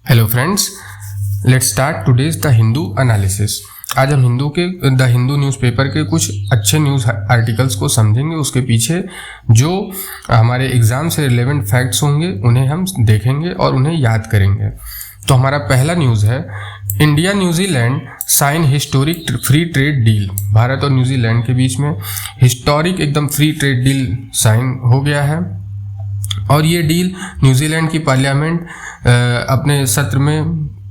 Hello friends, let's start today's the Hindu analysis. आज हम the Hindu newspaper के कुछ अच्छे न्यूज़ आर्टिकल्स को समझेंगे। उसके पीछे जो हमारे एग्ज़ाम से रिलेवेंट फैक्ट्स होंगे उन्हें हम देखेंगे और उन्हें याद करेंगे। तो हमारा पहला न्यूज़ है, India New Zealand sign historic free trade deal. Bharat और न्यूजीलैंड के बीच में हिस्टोरिक एकदम फ्री ट्रेड डील साइन हो गया है और ये डील न्यूजीलैंड की पार्लियामेंट अपने सत्र में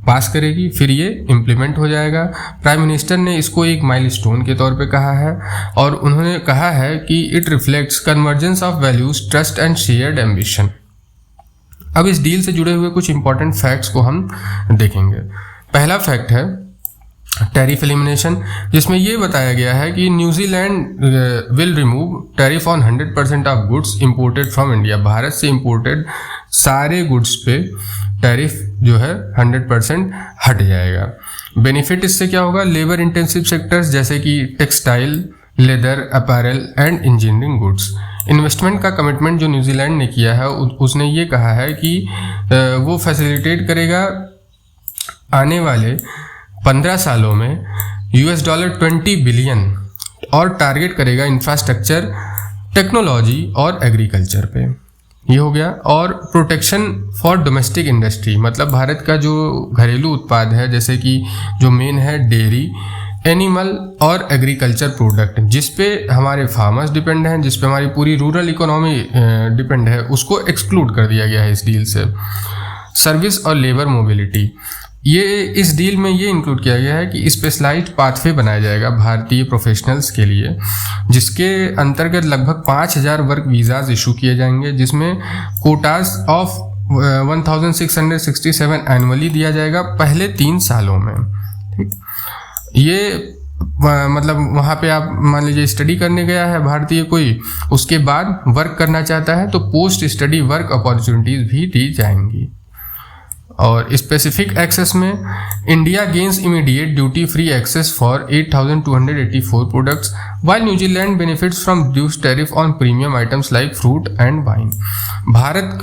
पास करेगी, फिर ये इम्प्लीमेंट हो जाएगा। प्राइम मिनिस्टर ने इसको एक माइलस्टोन के तौर पे कहा है और उन्होंने कहा है कि it reflects convergence of values, trust and shared ambition. अब इस डील से जुड़े हुए कुछ इंपॉर्टेंट फैक्ट्स को हम देखेंगे। पहला फैक्ट है टैरिफ एलिमिनेशन, जिसमें ये बताया गया है कि New Zealand will remove tariff on 100% of goods imported from India. Bharat से इंपोर्टेड सारे गुड्स पे टैरिफ जो है 100% हट जाएगा। बेनिफिट इससे क्या होगा, लेबर इंटेंसिव सेक्टर्स जैसे कि textile, leather, apparel and engineering goods. Investment का कमिटमेंट जो न्यूजीलैंड ने किया है उसने ये कहा है कि वो फैसिलिटेट करेगा आने वाले 15 सालों में $20 बिलियन और टारगेट करेगा इंफ्रास्ट्रक्चर, टेक्नोलॉजी और एग्रीकल्चर पे। ये हो गया। और प्रोटेक्शन फॉर डोमेस्टिक इंडस्ट्री, मतलब भारत का जो घरेलू उत्पाद है जैसे कि जो मेन है डेयरी, एनिमल और एग्रीकल्चर प्रोडक्ट, जिस पे हमारे फार्मर्स डिपेंड हैं, जिस पे हमारी पूरी रूरल इकोनॉमी डिपेंड है, उसको एक्सक्लूड कर दिया गया है इस डील से। सर्विस और लेबर मोबिलिटी, ये इस डील में ये इंक्लूड किया गया है कि स्पेशलाइज्ड पाथवे बनाया जाएगा भारतीय प्रोफेशनल्स के लिए, जिसके अंतर्गत लगभग 5000 वर्क वीज़ाज इशू किए जाएंगे, जिसमें कोटास ऑफ 1667 एनुअली दिया जाएगा पहले 3 सालों में। ठीक, ये मतलब वहाँ पे आप मान लीजिए स्टडी करने गया है भारतीय कोई, उसके बाद वर्क करना चाहता है तो पोस्ट स्टडी वर्क अपॉर्चुनिटीज़ भी दी जाएंगी। और स्पेसिफिक एक्सेस में India gains immediate duty free access for 8284 products, while New Zealand benefits from reduced tariff on premium items like fruit and wine. Bharat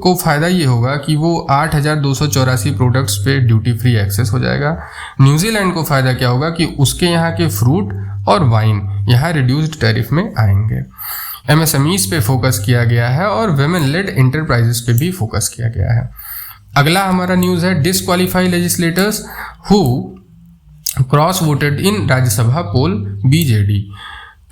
को फ़ायदा ये होगा कि वो 8284 प्रोडक्ट्स पे ड्यूटी फ्री एक्सेस हो जाएगा। न्यूजीलैंड को फ़ायदा क्या होगा कि उसके यहाँ के फ्रूट और वाइन यहाँ रिड्यूस्ड टैरिफ में आएंगे। MSMEs पे फोकस किया गया है और वेमेन लेड इंटरप्राइजेस पे भी फोकस किया गया है। अगला हमारा न्यूज़ है, disqualify legislators who cross voted in Rajya Sabha poll BJD।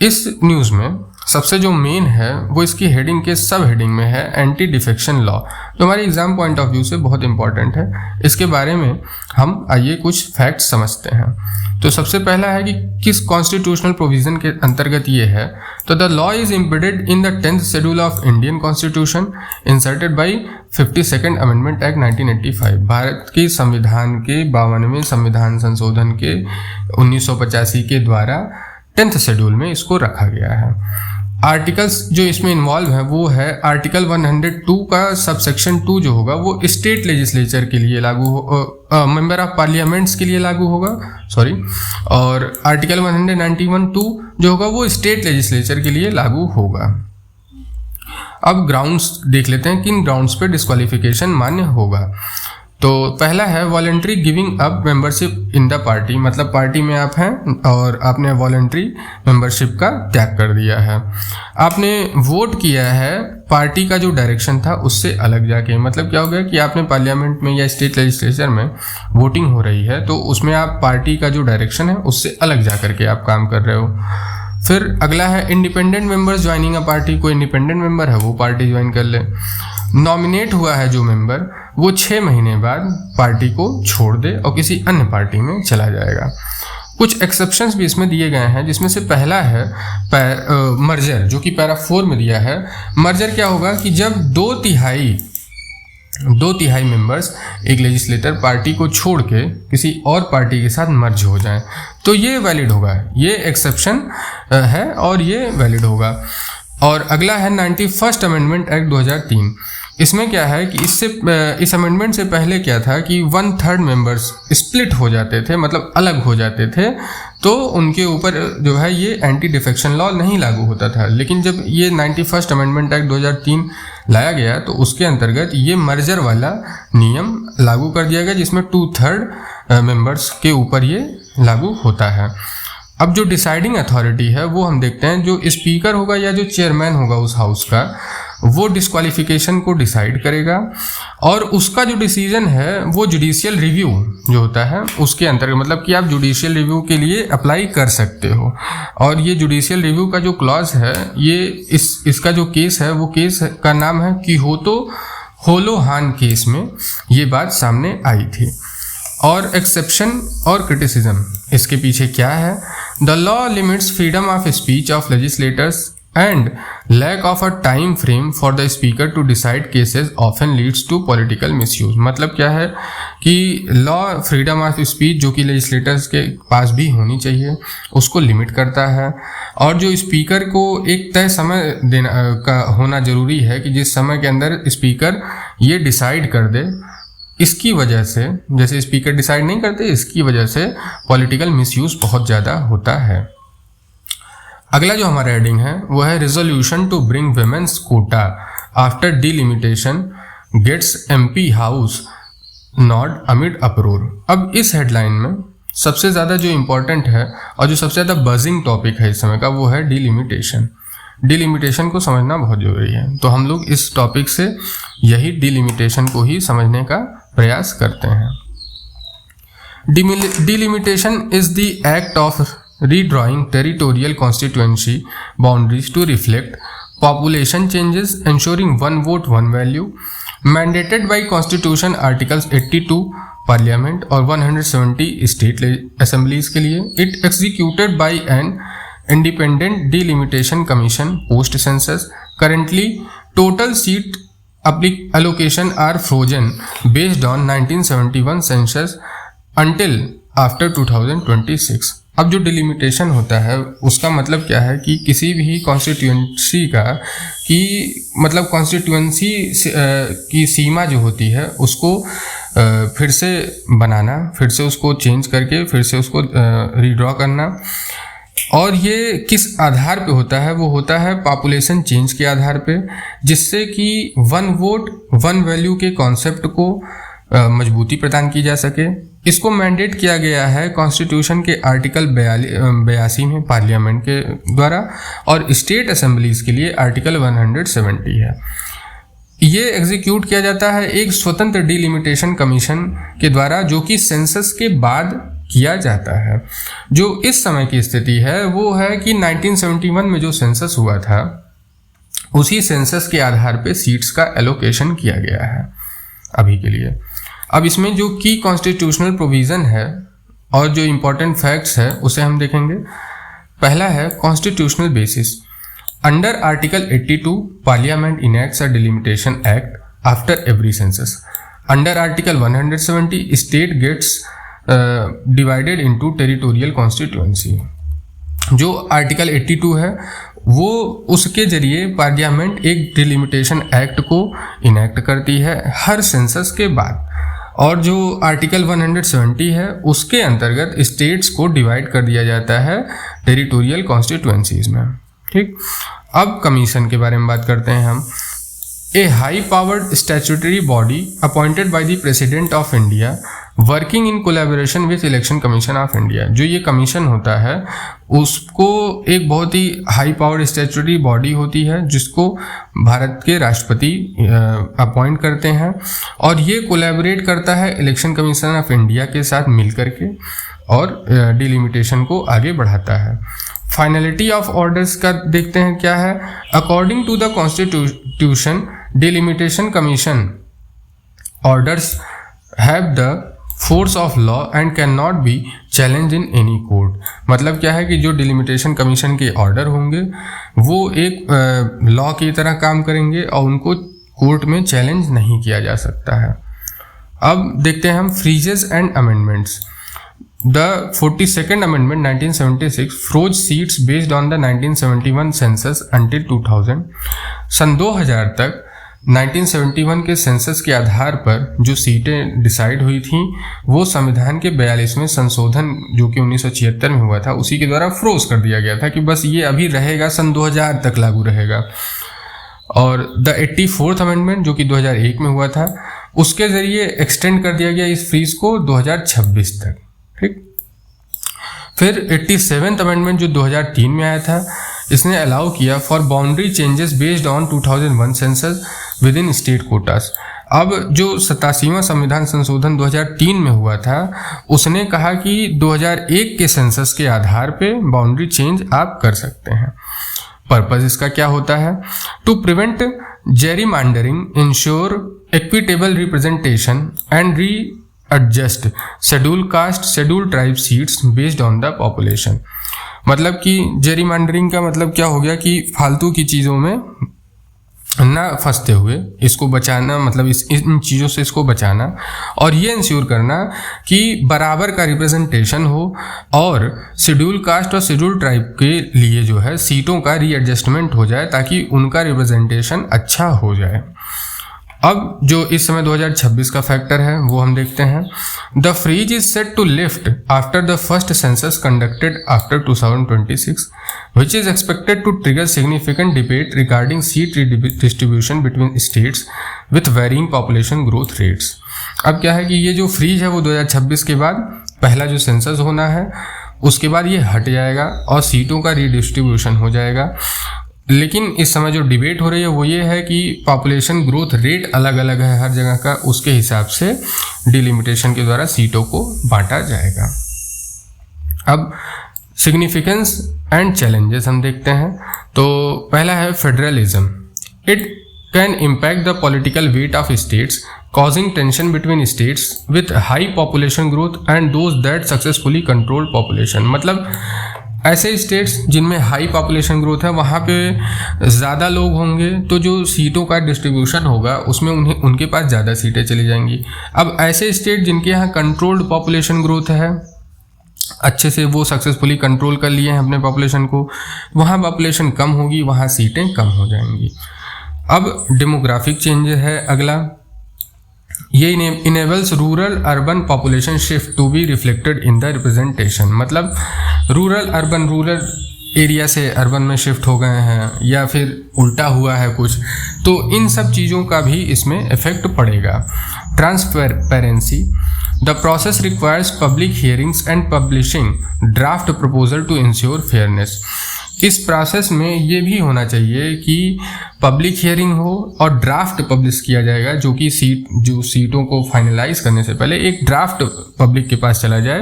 इस न्यूज़ में सबसे जो मेन है वो इसकी हेडिंग के सब हेडिंग में है एंटी डिफेक्शन लॉ, जो हमारे एग्जाम पॉइंट ऑफ व्यू से बहुत इंपॉर्टेंट है। इसके बारे में हम आइए कुछ फैक्ट्स समझते हैं। तो सबसे पहला है कि किस कॉन्स्टिट्यूशनल प्रोविजन के अंतर्गत ये है, तो the law is embedded in the 10th schedule of Indian constitution inserted by 52nd amendment act 1985। Bharat के संविधान के 52वें संविधान संशोधन के 1985 के द्वारा 10th शेड्यूल में इसको रखा गया है। आर्टिकल्स जो इसमें इन्वॉल्व है वो है आर्टिकल 102 का सबसेक्शन 2 जो होगा वो स्टेट लेजिस्लेचर के लिए लागू हो, मेंबर ऑफ पार्लियामेंट्स के लिए लागू होगा, और आर्टिकल 191(2) जो होगा वो स्टेट लेजिस्लेचर के लिए लागू होगा। अब ग्राउंड्स देख लेते हैं, किन ग्राउंड्स पे डिस्क्वालिफिकेशन मान्य होगा। तो पहला है voluntary giving up membership in the party, मतलब पार्टी में आप हैं और आपने वॉलंटरी मेंबरशिप का त्याग कर दिया है। आपने वोट किया है पार्टी का जो डायरेक्शन था उससे अलग जाके, मतलब क्या हो गया कि आपने पार्लियामेंट में या स्टेट लेजिस्लेचर में वोटिंग हो रही है तो उसमें आप पार्टी का जो डायरेक्शन है उससे अलग जा करके आप काम कर रहे हो। फिर अगला है independent members joining a party, कोई इंडिपेंडेंट मेंबर है वो पार्टी ज्वाइन कर ले। नॉमिनेट हुआ है जो मेंबर वो 6 महीने बाद पार्टी को छोड़ दे और किसी अन्य पार्टी में चला जाएगा। कुछ एक्सेप्शंस भी इसमें दिए गए हैं, जिसमें से पहला है मर्जर, जो कि पैरा 4 में दिया है। मर्जर क्या होगा कि जब 2/3 मेंबर्स एक लेजिस्लेटर पार्टी को छोड़ के किसी और पार्टी के साथ मर्ज हो जाएं तो ये वैलिड होगा, ये एक्सेप्शन है और ये वैलिड होगा। और अगला है 91st अमेंडमेंट एक्ट 2003। इसमें क्या है कि इस अमेंडमेंट से पहले क्या था कि 1/3 मेंबर्स स्प्लिट हो जाते थे, मतलब अलग हो जाते थे, तो उनके ऊपर जो है ये एंटी डिफेक्शन लॉ नहीं लागू होता था। लेकिन जब ये 91st अमेंडमेंट एक्ट 2003 लाया गया तो उसके अंतर्गत ये मर्जर वाला नियम लागू कर दिया गया, जिसमें 2/3 मेंबर्स के ऊपर ये लागू होता है। अब जो डिसाइडिंग अथॉरिटी है वो हम देखते हैं, जो स्पीकर होगा या जो चेयरमैन होगा उस हाउस का, वो डिस्क्वालिफिकेशन को डिसाइड करेगा, और उसका जो डिसीजन है वो जुडिशियल रिव्यू जो होता है उसके अंतर्गत, मतलब कि आप जुडिशियल रिव्यू के लिए अप्लाई कर सकते हो। और ये जुडिशियल रिव्यू का जो क्लॉज है, ये इसका जो केस है वो केस का नाम है किहोतो होलोहान केस में ये बात सामने आई थी। और एक्सेप्शन और क्रिटिसिज्म इसके पीछे क्या है? The law limits freedom of speech of legislators and lack of a time frame for the speaker to decide cases often leads to political misuse। मतलब क्या है कि लॉ फ्रीडम ऑफ स्पीच जो कि लेजिस्लेटर्स के पास भी होनी चाहिए उसको लिमिट करता है, और जो स्पीकर को एक तय समय देना का होना जरूरी है कि जिस समय के अंदर स्पीकर ये डिसाइड कर दे, इसकी वजह से, जैसे स्पीकर डिसाइड नहीं करते, इसकी वजह से पॉलिटिकल मिसयूज बहुत ज़्यादा होता है। अगला जो हमारा हेडिंग है वो है resolution to bring women's quota after delimitation gets MP house not amid uproar. अब इस हेडलाइन में सबसे ज़्यादा जो इम्पोर्टेंट है और जो सबसे ज़्यादा बजिंग टॉपिक है इस समय का वो है डिलिमिटेशन। डिलिमिटेशन को समझना बहुत जरूरी है, तो हम लोग इस टॉपिक से यही डिलिमिटेशन को ही समझने का प्रयास करते हैं। Delimitation is the act of redrawing territorial constituency boundaries to reflect population changes, ensuring one vote one value, mandated by constitution articles 82 parliament और 170 state assemblies के लिए। it executed by an independent delimitation commission post census। currently total seat allocation are frozen based on 1971 census until after 2026। अब जो delimitation होता है उसका मतलब क्या है कि किसी भी कॉन्स्टिट्यूएंसी का कि मतलब कॉन्स्टिट्यूएंसी की सीमा जो होती है उसको फिर से बनाना, फिर से उसको चेंज करके फिर से उसको रीड्रॉ करना। और ये किस आधार पे होता है? वो होता है पॉपुलेशन चेंज के आधार पे, जिससे कि 1 वोट 1 वैल्यू के कॉन्सेप्ट को मजबूती प्रदान की जा सके। इसको मैंडेट किया गया है कॉन्स्टिट्यूशन के आर्टिकल 82 में पार्लियामेंट के द्वारा, और स्टेट असेंबलीज के लिए आर्टिकल 170 है। ये एग्जीक्यूट किया जाता है एक स्वतंत्र डिलिमिटेशन कमीशन के द्वारा, जो कि सेंसस के बाद किया जाता है। जो इस समय की स्थिति है वो है कि 1971 में जो सेंसस हुआ था उसी सेंसस के आधार पे सीट्स का एलोकेशन किया गया है अभी के लिए। अब इसमें जो की कॉन्स्टिट्यूशनल प्रोविज़न है और जो इम्पोर्टेंट फैक्ट्स है उसे हम देखेंगे। पहला है constitutional basis. Under article 82 parliament enacts a delimitation act after every census. Under article 170 state gets divided into territorial constituency. जो आर्टिकल 82 है वो उसके जरिए पार्लियामेंट एक डिलिमिटेशन एक्ट को इनैक्ट करती है हर सेंसस के बाद, और जो आर्टिकल 170 है उसके अंतर्गत स्टेट्स को डिवाइड कर दिया जाता है टेरिटोरियल कॉन्स्टिट्यूएंसीज में। ठीक, अब कमीशन के बारे में बात करते हैं हम। A high powered statutory body appointed by the president of India working in collaboration with election commission of India. जो ये कमीशन होता है उसको एक बहुत ही हाई पावर्ड स्टैट्यूटरी बॉडी होती है जिसको भारत के राष्ट्रपति अपॉइंट करते हैं, और ये कोलैबोरेट करता है इलेक्शन कमीशन ऑफ इंडिया के साथ मिलकर के और डिलिमिटेशन को आगे बढ़ाता है। फाइनलिटी ऑफ ऑर्डर्स का देखते हैं क्या है। According to the constitution delimitation commission orders have the force of law and can not be challenge in any court. मतलब क्या है कि जो डिलिमिटेशन कमीशन के ऑर्डर होंगे वो एक लॉ की तरह काम करेंगे और उनको कोर्ट में चैलेंज नहीं किया जा सकता है। अब देखते हैं हम freezes and amendments. The 42nd amendment 1976 froze seats based on the 1971 census until 2000। सन 2000 तक 1971 के सेंसस के आधार पर जो सीटें डिसाइड हुई थी वो संविधान के 42वें संशोधन जो कि 1976 में हुआ था उसी के द्वारा फ्रोज कर दिया गया था कि बस ये अभी रहेगा, सन 2000 तक लागू रहेगा। और द 84th अमेंडमेंट जो कि 2001 में हुआ था उसके ज़रिए एक्सटेंड कर दिया गया इस फ्रीज को 2026 तक। ठीक, फिर 87th अमेंडमेंट जो 2003 में आया था इसने अलाउ किया for boundary changes based on 2001 census with in state quotas. अब जो 87वां संविधान संशोधन 2003 में हुआ था उसने कहा कि 2001 के सेंसस के आधार पे बाउंड्री चेंज आप कर सकते हैं। पर्पस इसका क्या होता है? To prevent gerrymandering, ensure equitable representation and readjust schedule caste schedule tribe seats based on the population. मतलब कि जेरीमैंडरिंग का मतलब क्या हो गया कि फालतू की चीज़ों में ना फंसते हुए इसको बचाना, मतलब इन चीज़ों से इसको बचाना और ये इंश्योर करना कि बराबर का रिप्रेजेंटेशन हो और शेड्यूल कास्ट और शेड्यूल ट्राइब के लिए जो है सीटों का रीएडजस्टमेंट हो जाए ताकि उनका रिप्रेजेंटेशन अच्छा हो जाए। अब जो इस समय 2026 का फैक्टर है वो हम देखते हैं। The freeze is set to lift after the first census conducted after 2026 which is expected to trigger significant debate regarding seat redistribution between states with varying population growth rates। अब क्या है कि ये जो फ्रीज है वो 2026 के बाद पहला जो सेंसस होना है उसके बाद ये हट जाएगा और सीटों का रीडिस्ट्रीब्यूशन हो जाएगा। लेकिन इस समय जो डिबेट हो रही है वो ये है कि पॉपुलेशन ग्रोथ रेट अलग अलग है हर जगह का, उसके हिसाब से डिलिमिटेशन के द्वारा सीटों को बांटा जाएगा। अब सिग्निफिकेंस एंड चैलेंजेस हम देखते हैं। तो पहला है federalism. It can impact the political weight of states causing tension between states with high population growth and those that successfully control population। मतलब ऐसे स्टेट्स जिनमें हाई पॉपुलेशन ग्रोथ है वहाँ पे ज़्यादा लोग होंगे तो जो सीटों का डिस्ट्रीब्यूशन होगा उसमें उनके पास ज़्यादा सीटें चली जाएंगी। अब ऐसे स्टेट जिनके यहाँ कंट्रोल्ड पॉपुलेशन ग्रोथ है, अच्छे से वो सक्सेसफुली कंट्रोल कर लिए हैं अपने पॉपुलेशन को, वहाँ पॉपुलेशन कम होगी, वहाँ सीटें कम हो जाएंगी। अब डेमोग्राफिक चेंज है अगला। ये enables rural urban population shift to be reflected in the representation. मतलब रूरल एरिया से अर्बन में शिफ्ट हो गए हैं या फिर उल्टा हुआ है कुछ, तो इन सब चीज़ों का भी इसमें इफेक्ट पड़ेगा। Transparency. The process requires public hearings and publishing draft proposal to ensure fairness. इस प्रोसेस में ये भी होना चाहिए कि पब्लिक हियरिंग हो और ड्राफ्ट पब्लिश किया जाएगा जो कि सीटों को फाइनलाइज करने से पहले एक ड्राफ्ट पब्लिक के पास चला जाए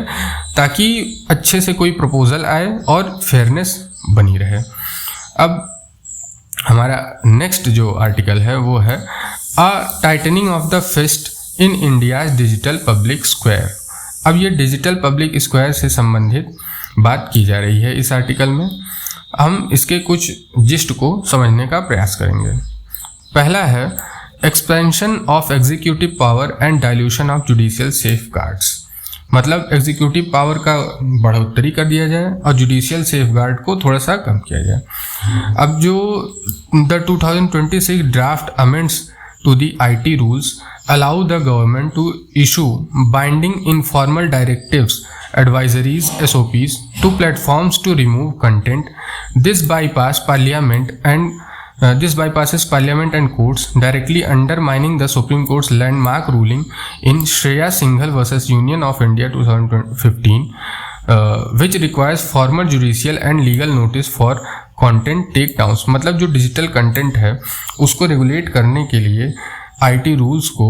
ताकि अच्छे से कोई प्रपोजल आए और फेयरनेस बनी रहे। अब हमारा नेक्स्ट जो आर्टिकल है वो है a tightening of the fist in India's digital public square. अब ये डिजिटल पब्लिक स्क्वायर से संबंधित बात की जा रही है इस आर्टिकल में। हम इसके कुछ जिस्ट को समझने का प्रयास करेंगे। पहला है expansion of executive power and dilution of judicial safeguards. मतलब एग्जीक्यूटिव पावर का बढ़ोतरी कर दिया जाए और जुडिशियल सेफगार्ड को थोड़ा सा कम किया जाए। अब जो the 2026 draft amends to the IT rules allow the government to issue binding informal directives, advisories, SOPs to platforms to remove content. This bypasses parliament and courts, directly undermining the Supreme Court's landmark ruling in Shreya Singhal versus Union of India 2015, which requires formal judicial and legal notice for content takedowns. मतलब जो digital content है उसको regulate करने के लिए IT rules को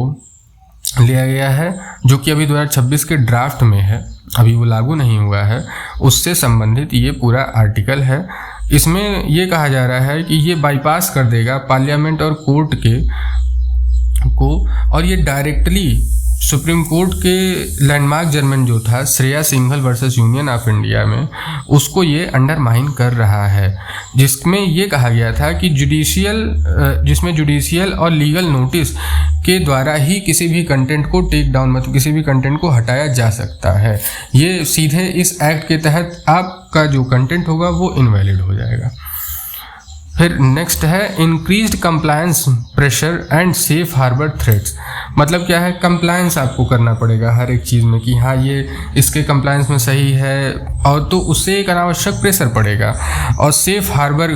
लिया गया है जो कि अभी 2026 के ड्राफ्ट में है, अभी वो लागू नहीं हुआ है। उससे संबंधित ये पूरा आर्टिकल है। इसमें ये कहा जा रहा है कि ये बाईपास कर देगा पार्लियामेंट और कोर्ट को और ये डायरेक्टली सुप्रीम कोर्ट के लैंडमार्क जजमेंट जो था Shreya Singhal versus union of India में उसको ये अंडरमाइन कर रहा है, जिसमें ये कहा गया था कि जिसमें जुडिशियल और लीगल नोटिस के द्वारा ही किसी भी कंटेंट को टेक डाउन, मतलब किसी भी कंटेंट को हटाया जा सकता है। ये सीधे इस एक्ट के तहत आपका जो कंटेंट होगा वो इनवैलिड हो जाएगा। फिर नेक्स्ट है increased compliance pressure and safe harbour threats. मतलब क्या है, कंप्लायंस आपको करना पड़ेगा हर एक चीज़ में कि हाँ ये इसके कंप्लायंस में सही है, और तो उससे एक अनावश्यक प्रेशर पड़ेगा। और सेफ हार्बर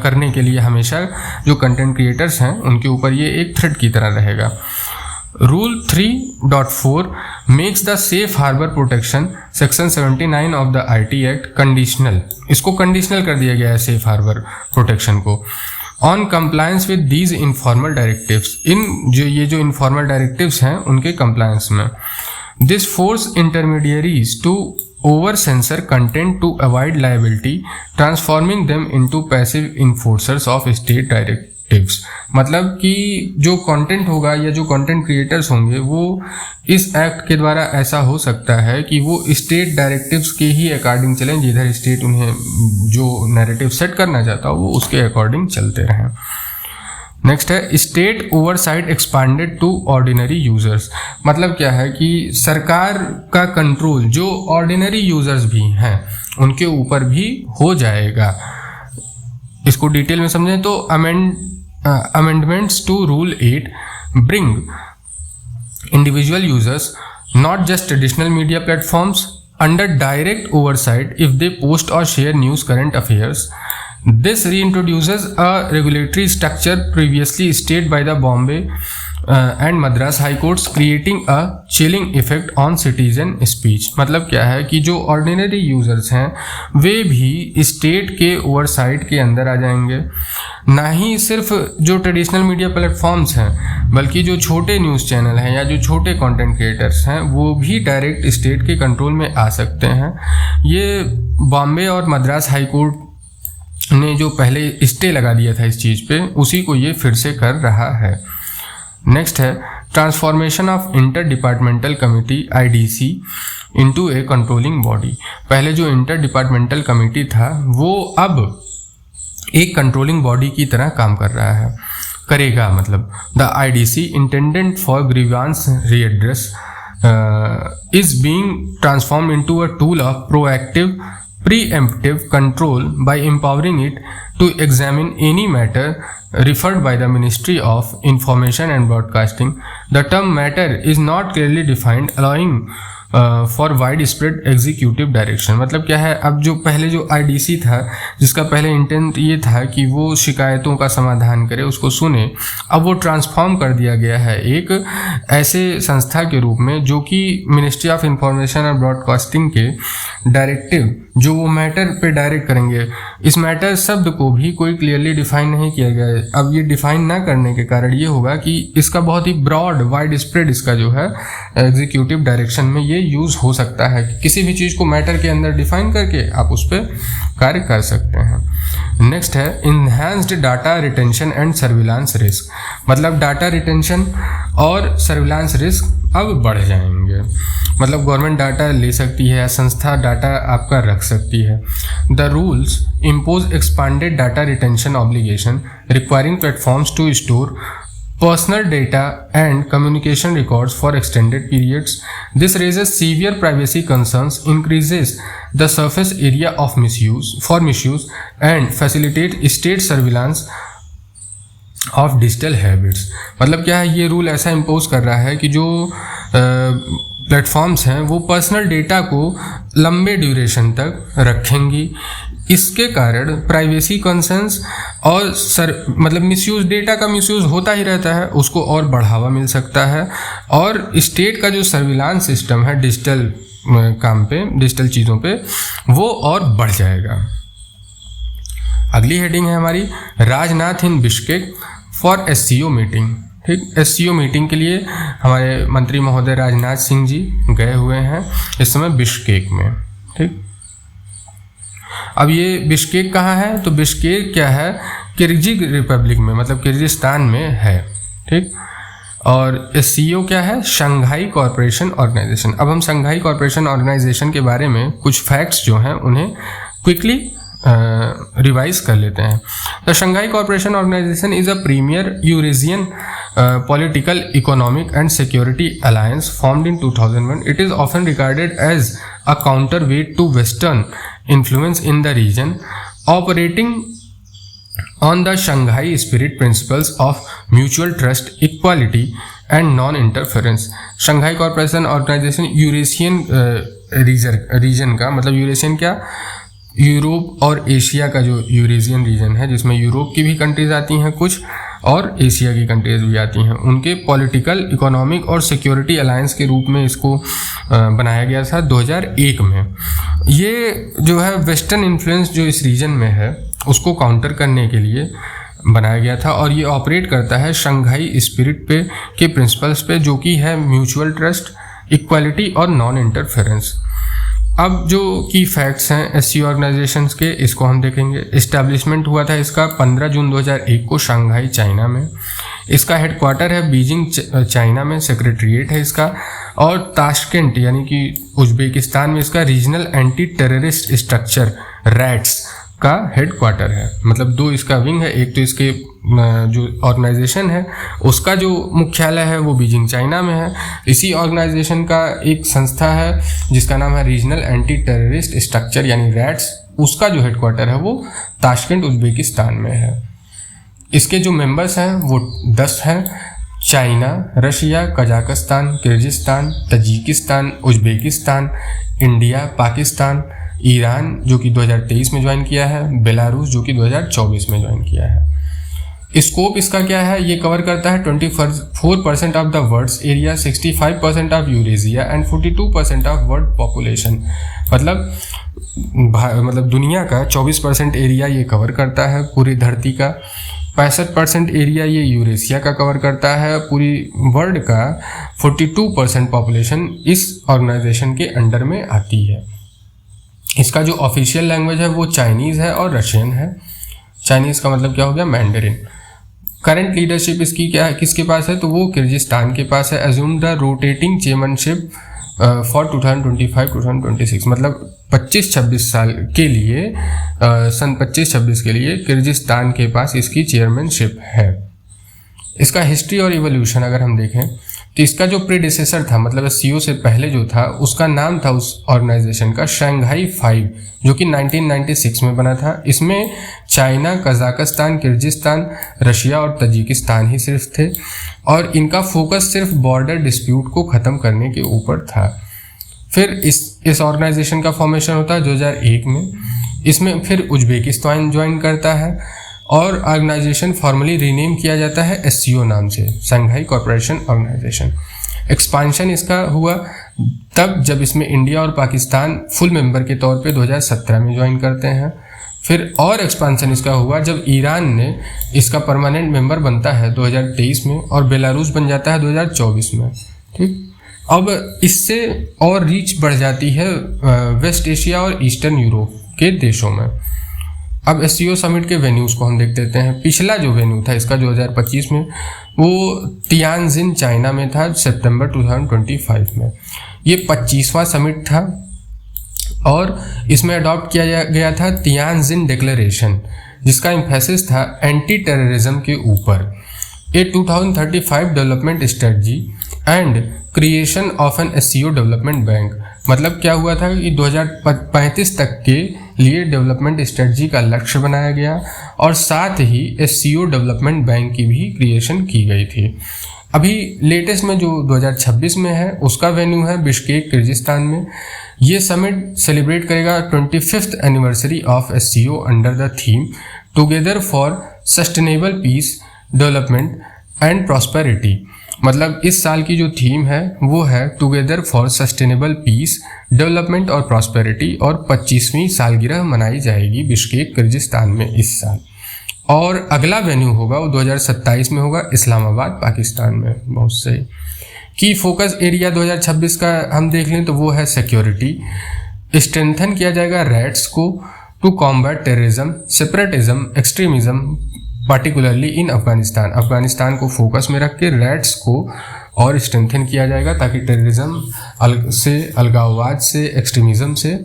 करने के लिए हमेशा जो कंटेंट क्रिएटर्स हैं उनके ऊपर ये एक थ्रेट की तरह रहेगा। Rule 3.4 makes the safe harbour protection section 79 of the IT act conditional. इसको कंडीशनल कर दिया गया है सेफ हार्बर प्रोटेक्शन को on compliance with these informal directives, इन जो इनफॉर्मल डायरेक्टिव्स हैं उनके कंप्लायंस में। This force intermediaries to over censor content to avoid liability, transforming them into passive enforcers of state directives. मतलब कि जो कंटेंट होगा या जो कंटेंट क्रिएटर्स होंगे वो इस एक्ट के द्वारा ऐसा हो सकता है कि वो स्टेट डायरेक्टिव्स के ही अकॉर्डिंग चलें, जिधर स्टेट उन्हें जो नैरेटिव सेट करना चाहता हो वो उसके अकॉर्डिंग चलते रहें। नेक्स्ट है state oversight expanded to ordinary users. मतलब क्या है कि सरकार का कंट्रोल जो ऑर्डिनरी यूजर्स भी हैं उनके ऊपर भी हो जाएगा। इसको डिटेल में समझें तो amendments to Rule 8 bring individual users, not just traditional media platforms, under direct oversight if they post or share news, current affairs. This reintroduces a regulatory structure previously stayed by the Bombay and Madras High Courts, creating a chilling effect on citizen speech. मतलब क्या है कि जो ordinary users हैं वे भी state के oversight के अंदर आ जाएंगे। ना ही सिर्फ जो ट्रेडिशनल मीडिया प्लेटफॉर्म्स हैं बल्कि जो छोटे न्यूज़ चैनल हैं या जो छोटे कंटेंट क्रिएटर्स हैं वो भी डायरेक्ट स्टेट के कंट्रोल में आ सकते हैं। ये बॉम्बे और मद्रास हाई कोर्ट ने जो पहले स्टे लगा दिया था इस चीज़ पे, उसी को ये फिर से कर रहा है। नेक्स्ट है transformation of inter departmental committee IDC into A controlling body. पहले जो इंटर डिपार्टमेंटल कमिटी था वो अब एक कंट्रोलिंग बॉडी की तरह काम कर रहा है, करेगा। मतलब the IDC intended for grievance redress is being transform into a tool of proactive preemptive control by empowering it to examine any matter referred by the Ministry of Information and Broadcasting. The term matter is not clearly defined, allowing for widespread executive direction. मतलब क्या है, अब जो पहले जो IDC था जिसका पहले इंटेंट ये था कि वो शिकायतों का समाधान करे, उसको सुने, अब वो ट्रांसफॉर्म कर दिया गया है एक ऐसे संस्था के रूप में जो कि मिनिस्ट्री ऑफ इंफॉर्मेशन और ब्रॉडकास्टिंग के डायरेक्टिव जो वो मैटर पे डायरेक्ट करेंगे। इस मैटर शब्द को भी कोई क्लियरली डिफाइन नहीं किया गया है। अब ये डिफाइन ना करने के कारण ये होगा कि इसका बहुत ही ब्रॉड वाइड स्प्रेड इसका जो है एग्जीक्यूटिव डायरेक्शन में ये यूज़ हो सकता है कि किसी भी चीज़ को मैटर के अंदर डिफाइन करके आप उस पर कार्य कर सकते हैं। नेक्स्ट है enhanced data retention and surveillance risk. मतलब डाटा रिटेंशन और सर्विलांस रिस्क अब बढ़ जाएंगे। मतलब गवर्नमेंट डाटा ले सकती है, संस्था डाटा आपका रख सकती है। The rules impose expanded data retention obligation requiring platforms to store personal data and communication records for extended periods. This raises severe privacy concerns, increases the surface area of misuse and facilitates state surveillance of digital habits. मतलब क्या है, ये rule ऐसा impose कर रहा है कि जो प्लेटफॉर्म्स हैं वो पर्सनल डेटा को लंबे ड्यूरेशन तक रखेंगी। इसके कारण प्राइवेसी कंसर्न्स और मतलब मिसयूज, डेटा का मिसयूज होता ही रहता है, उसको और बढ़ावा मिल सकता है। और स्टेट का जो सर्विलांस सिस्टम है डिजिटल काम पे, डिजिटल चीज़ों पे, वो और बढ़ जाएगा। अगली हेडिंग है हमारी राजनाथ इन बिश्केक फॉर SCO मीटिंग। ठीक, SCO मीटिंग के लिए हमारे मंत्री महोदय राजनाथ सिंह जी गए हुए हैं इस समय बिश्केक में। ठीक, अब ये बिश्केक कहाँ है, तो बिश्केक क्या है, किर्गिज रिपब्लिक में, मतलब किर्गिस्तान में है। ठीक, और SCO क्या है, शंघाई कॉरपोरेशन ऑर्गेनाइजेशन। अब हम शंघाई कॉरपोरेशन ऑर्गेनाइजेशन के बारे में कुछ फैक्ट्स जो हैं उन्हें क्विकली रिवाइज कर लेते हैं। The Shanghai corporation organisation is a premier Eurasian political, economic and security alliance formed in 2001. It is often regarded as a counterweight to Western influence in the region, operating on the Shanghai Spirit Principles of Mutual Trust, Equality and Non-Interference। Shanghai corporation organisation Eurasian region का, मतलब Eurasian क्या, Europe और Asia का जो Eurasian reason है, जिसमें Europe की भी कंट्रीज आती हैं कुछ और एशिया की कंट्रीज भी आती हैं, उनके पॉलिटिकल, इकोनॉमिक और सिक्योरिटी अलायंस के रूप में इसको बनाया गया था 2001 में। ये जो है वेस्टर्न इन्फ्लुएंस जो इस रीजन में है उसको काउंटर करने के लिए बनाया गया था, और ये ऑपरेट करता है शंघाई स्पिरिट पे के प्रिंसिपल्स पे, जो कि है म्यूचुअल ट्रस्ट, इक्वालिटी और नॉन इंटरफेरेंस। अब जो की फैक्ट्स हैं एससीओ ऑर्गेनाइजेशंस के, इसको हम देखेंगे। इस्टेब्लिशमेंट हुआ था इसका 15 जून 2001 को शंघाई, चाइना में। इसका हेडक्वार्टर है बीजिंग, चाइना में। सेक्रेटरीट है इसका। और ताशकेंट यानी कि उज्बेकिस्तान में इसका regional anti terrorist structure rats का हेडक्वार्टर है। मतलब दो इसका विंग है, एक तो इसके जो ऑर्गेनाइजेशन है उसका जो मुख्यालय है वो बीजिंग, चाइना में है। इसी ऑर्गेनाइजेशन का एक संस्था है जिसका नाम है रीजनल एंटी टेररिस्ट स्ट्रक्चर यानी रैट्स, उसका जो हेडक्वार्टर है वो ताशकेंट, उज्बेकिस्तान में है। इसके जो मेंबर्स हैं वो 10 हैं। China, Russia, Kazakhstan, Kyrgyzstan, Tajikistan, Uzbekistan, India, Pakistan, Iran जो कि 2023 में ज्वाइन किया है, बेलारूस जो कि 2024 में ज्वाइन किया है। स्कोप इसका क्या है, ये कवर करता है 24% of the world's area, 65% of Eurasia and 42% of world population. मतलब दुनिया का 24% एरिया ये कवर करता है पूरी धरती का, 65% एरिया ये यूरेशिया का कवर करता है, पूरी वर्ल्ड का 42% पॉपुलेशन इस ऑर्गेनाइजेशन के अंडर में आती है। इसका जो ऑफिशियल लैंग्वेज है वो चाइनीज़ है और रशियन है। चाइनीज़ का मतलब क्या हो गया, मैंडरिन। करंट लीडरशिप इसकी क्या है, किसके पास है, तो वो किर्गिस्तान के पास है। Assume the rotating chairmanship for 2025-2026, मतलब 25-26 साल के लिए, सन 25-26 के लिए किर्गिस्तान के पास इसकी चेयरमैनशिप है। इसका हिस्ट्री और इवोल्यूशन अगर हम देखें तो इसका जो प्रीडिसेसर था, मतलब एससीओ से पहले जो था, उसका नाम था उस ऑर्गेनाइजेशन का शंघाई 5, जो कि 1996 में बना था। इसमें चाइना, कजाकिस्तान, किर्गिस्तान, रशिया और तजिकिस्तान ही सिर्फ थे, और इनका फोकस सिर्फ बॉर्डर डिस्प्यूट को ख़त्म करने के ऊपर था। फिर इस ऑर्गेनाइजेशन का फॉर्मेशन होता है 2001 में। इसमें फिर उज्बेकिस्तान ज्वाइन करता है और ऑर्गेनाइजेशन फॉर्मली रीनेम किया जाता है एससीओ नाम से, शंघाई कॉर्पोरेशन ऑर्गेनाइजेशन। एक्सपांशन इसका हुआ तब जब इसमें इंडिया और पाकिस्तान फुल मेंबर के तौर पे 2017 में ज्वाइन करते हैं। फिर और एक्सपांशन इसका हुआ जब ईरान ने इसका परमानेंट मेंबर बनता है 2023 में, और बेलारूस बन जाता है 2024 में। ठीक, अब इससे और रीच बढ़ जाती है वेस्ट एशिया और ईस्टर्न यूरोप के देशों में। अब एससीओ समिट के वेन्यूज़ को हम देख लेते हैं। पिछला जो वेन्यू था इसका 2025 में, वो तियानजिन, चाइना में था, सितंबर 2025 में। ये 25वां समिट था और इसमें अडॉप्ट किया गया था तियानजिन डिक्लेरेशन, जिसका एम्फेसिस था एंटी टेररिज्म के ऊपर। A 2035 development strategy and creation of an SCO development bank. मतलब क्या हुआ था कि 2035 तक के लिए डेवलपमेंट स्ट्रेटजी का लक्ष्य बनाया गया, और साथ ही एससीओ डेवलपमेंट बैंक की भी क्रिएशन की गई थी। अभी लेटेस्ट में जो 2026 में है उसका वेन्यू है बिश्केक, किर्गिस्तान में। ये समिट सेलिब्रेट करेगा 25th anniversary of SCO under the theme together for sustainable peace, development and prosperity. मतलब इस साल की जो थीम है वो है together for sustainable peace, development और प्रॉस्पेरिटी, और 25वीं सालगिरह मनाई जाएगी बिश्केक, किर्गिस्तान में इस साल। और अगला वेन्यू होगा वो 2027 में होगा इस्लामाबाद, पाकिस्तान में। बहुत सही। की फोकस एरिया 2026 का हम देख लें तो वो है सिक्योरिटी। स्ट्रेंथन किया जाएगा रैट्स को to combat terrorism, separatism, extremism, particularly in Afghanistan. Afghanistan को फोकस में रख के रैट्स को और स्ट्रेंथन किया जाएगा ताकि टेररिज्म से, अलगाववाद से, एक्सट्रीमिज्म से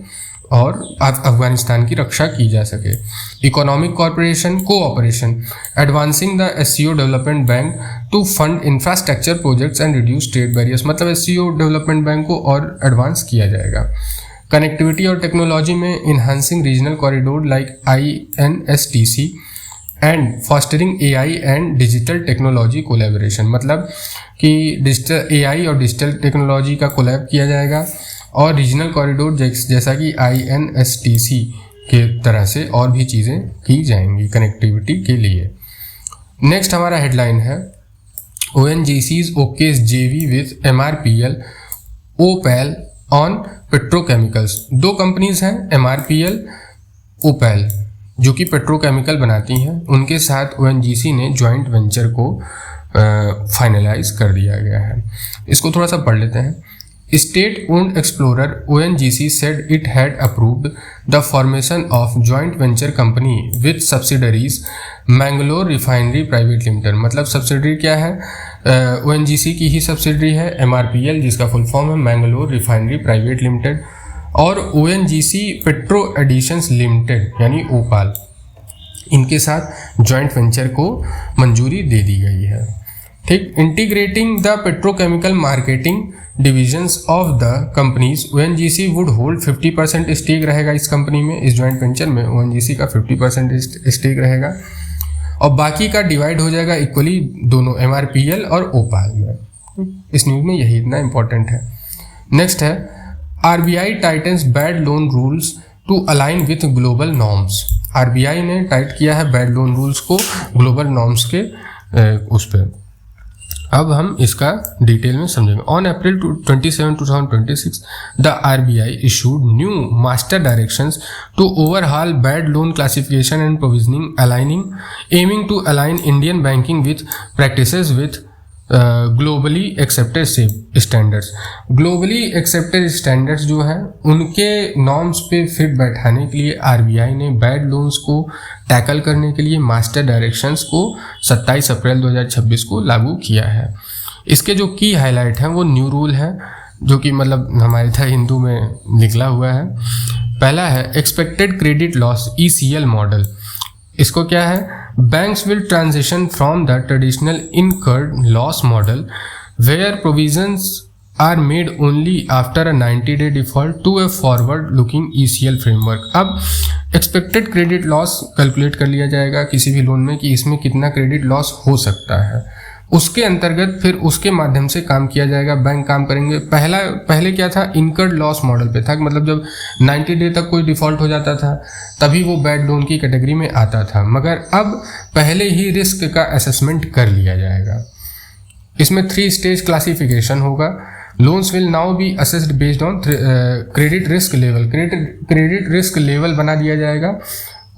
और अफगानिस्तान की रक्षा की जा सके। Economic corporation, cooperation, advancing the SCO development bank to fund infrastructure projects and reduce trade barriers. मतलब एससीओ डेवलपमेंट बैंक को और एडवांस किया जाएगा। कनेक्टिविटी और टेक्नोलॉजी में enhancing regional corridor like INSTC and fostering AI and digital technology collaboration, मतलब कि digital AI और डिजिटल टेक्नोलॉजी का कोलैब किया जाएगा और रीजनल कॉरिडोर जैसा कि INSTC के तरह से और भी चीज़ें की जाएंगी कनेक्टिविटी के लिए। नेक्स्ट हमारा हेडलाइन है ONGC's OK's JV with MRPL OPaL on petrochemicals. दो कंपनीज हैं MRPL OPaL जो कि पेट्रोकेमिकल बनाती हैं, उनके साथ ONGC ने जॉइंट वेंचर को फाइनलाइज कर दिया गया है। इसको थोड़ा सा पढ़ लेते हैं। State owned explorer ONGC said it had approved the formation of joint venture company with subsidiaries Mangalore Refinery Private Limited। मतलब सब्सिडरी क्या है? ONGC की ही सब्सिडरी है MRPL, जिसका फुल फॉर्म है मैंगलोर रिफाइनरी प्राइवेट लिमिटेड, और ONGC पेट्रो एडिशंस लिमिटेड यानी OPaL, इनके साथ जॉइंट वेंचर को मंजूरी दे दी गई है। ठीक, integrating the petrochemical marketing divisions of the companies ONGC would hold 50% stake रहेगा इस कंपनी में, इस जॉइंट वेंचर में ONGC का 50% स्टेक रहेगा और बाकी का डिवाइड हो जाएगा इक्वली दोनों MRPL और OPaL में। इस न्यूज़ में यही इतना इंपॉर्टेंट है। नेक्स्ट है RBI tightens bad loan rules to align with global norms. RBI ने टाइट किया है बैड लोन रूल्स को ग्लोबल नॉर्म्स के उस पर। अब हम इसका डिटेल में समझेंगे। On April 27, 2026 the RBI issued new master directions to overhaul bad loan classification and provisioning, aiming to align Indian banking with practices with globally accepted standards. Globally accepted standards जो है उनके नॉर्म्स पे fit बैठाने के लिए RBI ने bad loans को tackle करने के लिए मास्टर डायरेक्शंस को 27 अप्रैल 2026 को लागू किया है। इसके जो की हाईलाइट हैं वो न्यू रूल है जो कि मतलब हमारे था हिंदू में निकला हुआ है। पहला है expected credit loss ECL model. इसको क्या है? Banks will transition from the traditional incurred loss model where provisions are made only after a 90-day default to a forward looking ECL framework. अब एक्सपेक्टेड क्रेडिट लॉस कैलकुलेट कर लिया जाएगा किसी भी loan में कि इसमें कितना क्रेडिट लॉस हो सकता है, उसके अंतर्गत फिर उसके माध्यम से काम किया जाएगा, बैंक काम करेंगे। पहले क्या था? इनकर्ड लॉस मॉडल पे था, मतलब जब 90 डे तक कोई डिफ़ॉल्ट हो जाता था तभी वो बैड लोन की कैटेगरी में आता था, मगर अब पहले ही रिस्क का असेसमेंट कर लिया जाएगा। इसमें 3 स्टेज क्लासिफिकेशन होगा। Loans will now B assessed based on credit risk level. Credit risk level बना दिया जाएगा,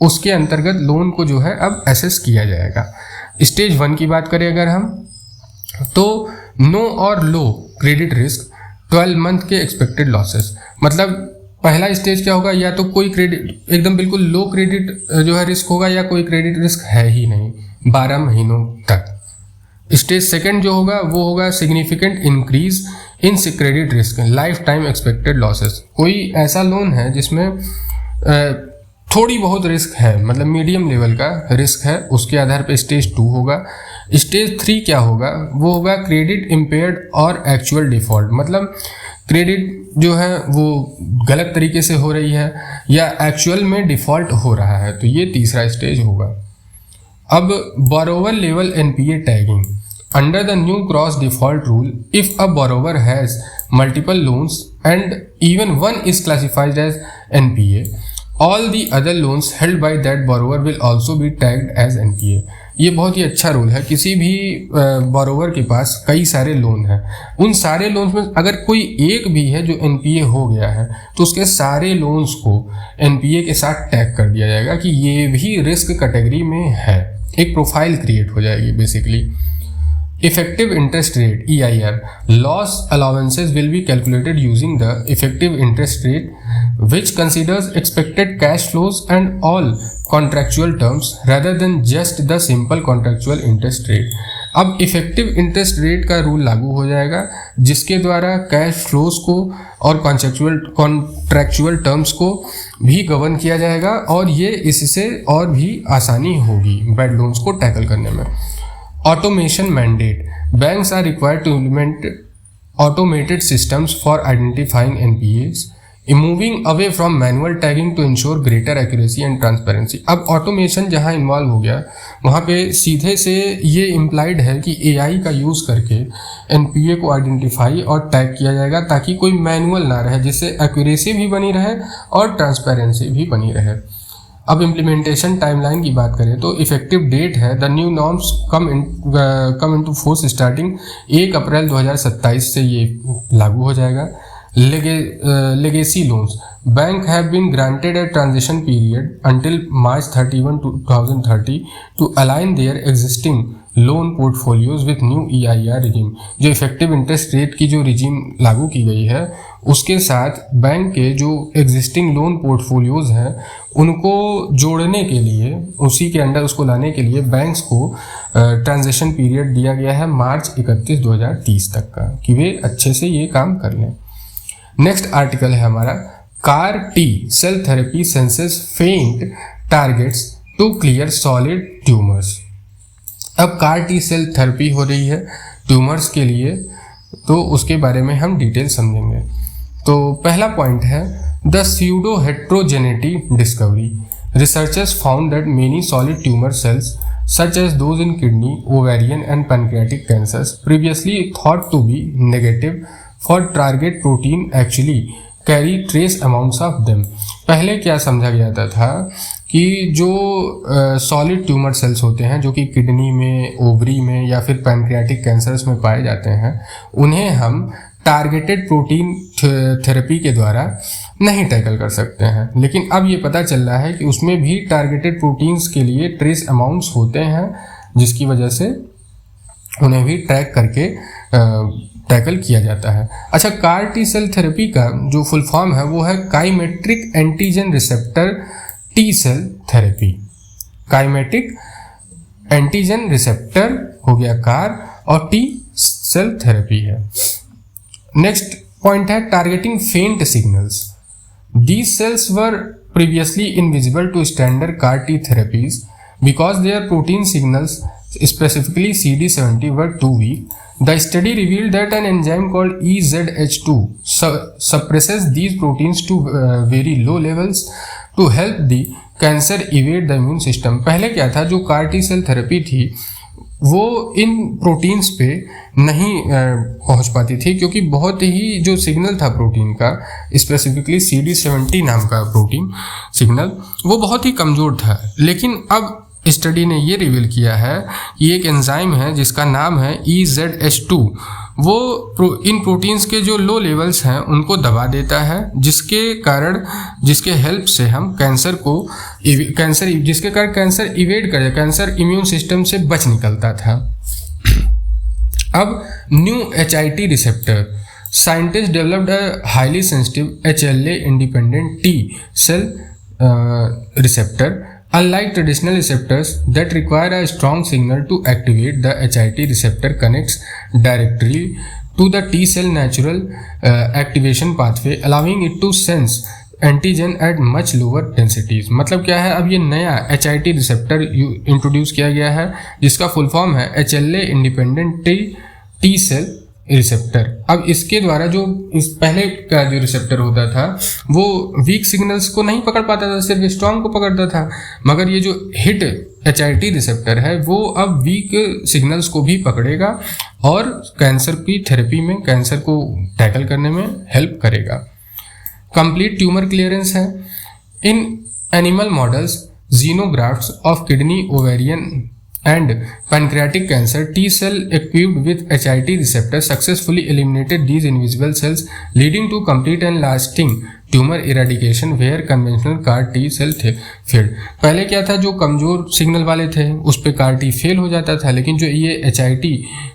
उसके अंतर्गत लोन को जो है अब असेस किया जाएगा। स्टेज 1 की बात करें अगर हम, तो नो और लो क्रेडिट रिस्क 12 मंथ के एक्सपेक्टेड लॉसेस। मतलब पहला स्टेज क्या होगा? या तो कोई क्रेडिट एकदम बिल्कुल लो क्रेडिट जो है रिस्क होगा, या कोई क्रेडिट रिस्क है ही नहीं 12 महीनों तक। स्टेज सेकंड जो होगा वो होगा significant increase in credit risk life time expected losses. कोई ऐसा लोन है जिसमें थोड़ी बहुत रिस्क है, मतलब मीडियम लेवल का रिस्क है, उसके आधार पे स्टेज 2 होगा। स्टेज 3 क्या होगा? वो होगा क्रेडिट इम्पेयर्ड और एक्चुअल डिफॉल्ट। मतलब क्रेडिट जो है वो गलत तरीके से हो रही है या एक्चुअल में डिफॉल्ट हो रहा है, तो ये तीसरा स्टेज होगा। अब borrower level NPA tagging. Under the new cross default rule, if a borrower has multiple loans and even one is classified as NPA, all the other loans held by that borrower will also be tagged as NPA। ये बहुत ही अच्छा rule है। किसी भी borrower के पास कई सारे loan हैं, उन सारे लोन्स में अगर कोई एक भी है जो NPA हो गया है तो उसके सारे लोन्स को NPA के साथ टैग कर दिया जाएगा कि ये भी रिस्क कैटेगरी में है। एक प्रोफाइल क्रिएट हो जाएगी basically. Effective interest rate EIR loss allowances will be calculated using the effective interest rate, which considers expected cash flows and all contractual terms rather than just the simple contractual interest rate। अब effective interest rate का rule लागू हो जाएगा जिसके द्वारा cash flows को और contractual terms को भी गवर्न किया जाएगा और ये इससे और भी आसानी होगी बैड लोन्स को टैकल करने में। Automation mandate. Banks are required to implement automated systems for identifying NPAs, moving away from manual tagging to ensure greater accuracy and transparency. अब ऑटोमेशन जहां इन्वॉल्व हो गया वहां पे सीधे से ये इम्प्लाइड है कि एआई का यूज़ करके एनपीए को आइडेंटिफाई और टैग किया जाएगा ताकि कोई मैनुअल ना रहे, जिससे एक्यूरेसी भी बनी रहे और ट्रांसपेरेंसी भी बनी रहे। अब इम्प्लीमेंटेशन टाइमलाइन की बात करें तो इफेक्टिव डेट है the new norms come into force starting 1 अप्रैल 2027 से ये लागू हो जाएगा। Legacy loans. Bank have been granted a transition period until March 31, 2030 to align their existing loan portfolios with new EIR regime. जो इफेक्टिव इंटरेस्ट रेट की जो regime लागू की गई है उसके साथ बैंक के जो एग्जिस्टिंग लोन पोर्टफोलियोज हैं उनको जोड़ने के लिए, उसी के अंडर उसको लाने के लिए बैंक्स को ट्रांजिशन पीरियड दिया गया है मार्च 31, 2030 तक का, कि वे अच्छे से ये काम कर लें। नेक्स्ट आर्टिकल है हमारा CAR T cell therapy senses faint targets to clear solid tumours. अब कार टी सेल थेरेपी हो रही है ट्यूमर्स के लिए, तो उसके बारे में हम डिटेल समझेंगे। तो पहला पॉइंट है the pseudo heterogeneity discovery. Researchers found that many solid tumour cells such as those in kidney, ovarian and pancreatic cancers previously thought to be negative for target protein actually carry trace amounts of them। पहले क्या समझा गया था कि जो solid tumour cells होते हैं जो कि किडनी में, ओवरी में या फिर पैनक्रियाटिक कैंसर्स में पाए जाते हैं, उन्हें हम टारगेटेड प्रोटीन थेरेपी के द्वारा नहीं टैकल कर सकते हैं। लेकिन अब ये पता चल रहा है कि उसमें भी टारगेटेड प्रोटीन्स के लिए ट्रेस अमाउंट्स होते हैं, जिसकी वजह से उन्हें भी ट्रैक करके टैकल किया जाता है। अच्छा, कार टी सेल थेरेपी का जो फुल फॉर्म है वो है chimeric antigen receptor T cell therapy. Chimeric antigen receptor हो गया कार और टी सेल थेरेपी है। नेक्स्ट पॉइंट है targeting faint signals. These cells were previously invisible to standard CAR T therapies because their protein signals, specifically CD70, were too weak. The study revealed that an enzyme called EZH2 suppresses these proteins to very low levels to help the cancer evade the immune system। पहले क्या था, जो CAR T cell therapy थी वो इन proteins पे नहीं पहुंच पाती थी, क्योंकि बहुत ही जो सिग्नल था प्रोटीन का, स्पेसिफिकली CD70 नाम का प्रोटीन सिग्नल, वो बहुत ही कमज़ोर था। लेकिन अब स्टडी ने ये रिवील किया है कि एक एंजाइम है जिसका नाम है EZH2, वो इन प्रोटीन्स के जो लो लेवल्स हैं उनको दबा देता है, जिसके हेल्प से हम जिसके कारण कैंसर इवेड करे, कैंसर इम्यून सिस्टम से बच निकलता था। अब new HIT receptor, scientist developed a highly sensitive HLA independent T cell receptor. Unlike traditional receptors that require a strong signal to activate, the HIT receptor connects directly to the T cell natural activation pathway, allowing it to sense antigen at much lower densities। मतलब क्या है, अब ये नया HIT receptor introduce किया गया है जिसका फुल फॉर्म है HLA independent T cell receptor. अब इसके द्वारा जो इस पहले का जो रिसेप्टर होता था वो वीक सिग्नल्स को नहीं पकड़ पाता था, सिर्फ स्ट्रॉन्ग को पकड़ता था, मगर ये जो हिट HIT रिसेप्टर है वो अब वीक सिग्नल्स को भी पकड़ेगा और कैंसर की थेरेपी में, कैंसर को टैकल करने में हेल्प करेगा। कंप्लीट ट्यूमर क्लियरेंस है। In animal models xenografts of kidney, ovarian and pancreatic cancer, T cell equipped with HIT receptor successfully eliminated these invisible cells, leading to complete and lasting tumor eradication where conventional CAR T cell failed। पहले क्या था, जो कमज़ोर signal वाले थे उस पे CAR T fail हो जाता था, लेकिन जो ये HIT,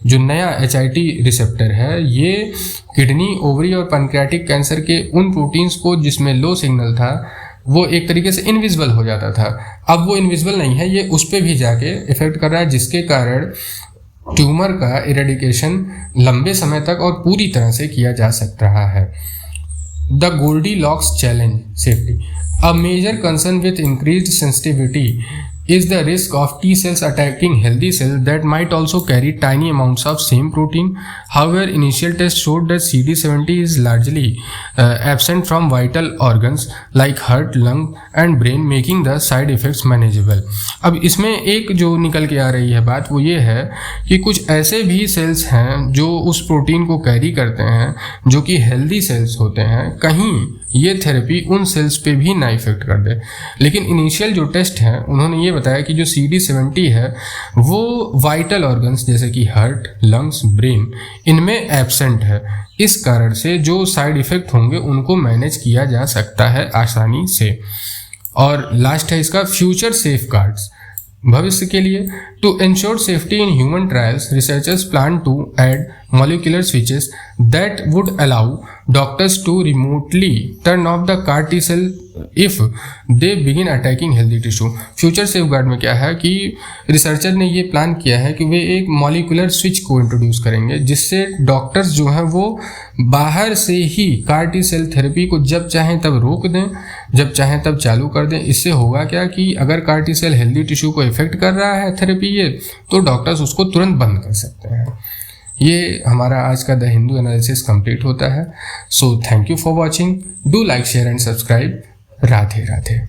जो नया HIT रिसेप्टर है, ये किडनी, ओवरी और पैनक्रियाटिक कैंसर के उन प्रोटीन्स को जिसमें लो सिग्नल था वो एक तरीके से इनविजिबल हो जाता था। अब वो इनविजिबल नहीं है, ये उस पर भी जाके इफेक्ट कर रहा है, जिसके कारण ट्यूमर का इरेडिकेशन लंबे समय तक और पूरी तरह से किया जा सकता है। The Goldilocks challenge safety. A major concern with increased sensitivity is the risk of T cells attacking healthy cells that might also carry tiny amounts of same protein. However, initial tests showed that CD70 is largely absent from vital organs like heart, lung and brain, making the side effects manageable. अब इसमें एक जो निकल के आ रही है बात वो ये है कि कुछ ऐसे भी सेल्स हैं जो उस प्रोटीन को कैरी करते हैं जो कि हेल्दी सेल्स होते हैं, कहीं ये थेरेपी उन सेल्स पे भी ना इफेक्ट कर दे। लेकिन इनिशियल जो टेस्ट हैं उन्होंने ये बताया कि जो CD70 है वो वाइटल ऑर्गन्स जैसे कि हार्ट, लंग्स, ब्रेन इनमें एब्सेंट है। इस कारण से जो साइड इफेक्ट होंगे उनको मैनेज किया जा सकता है आसानी से। और लास्ट है इसका फ्यूचर सेफगार्ड्स, भविष्य के लिए। To ensure safety in human trials, researchers plan to add molecular switches that would allow doctors to remotely turn off the CAR T cell if they begin attacking healthy tissue. Future safeguard में क्या है कि researcher ने ये plan किया है कि वे एक मॉलिकुलर स्विच को इंट्रोड्यूस करेंगे जिससे डॉक्टर्स जो हैं वो बाहर से ही CAR T सेल थेरेपी को जब चाहें तब रोक दें, जब चाहें तब चालू कर दें। इससे होगा क्या कि अगर CAR T cell healthy tissue को इफेक्ट कर रहा है थेरेपी ये, तो डॉक्टर्स उसको तुरंत बंद कर सकते हैं। ये हमारा आज का द हिंदू एनालिसिस कंप्लीट होता है। So thank you for watching, do like, share and subscribe. Radhe Radhe.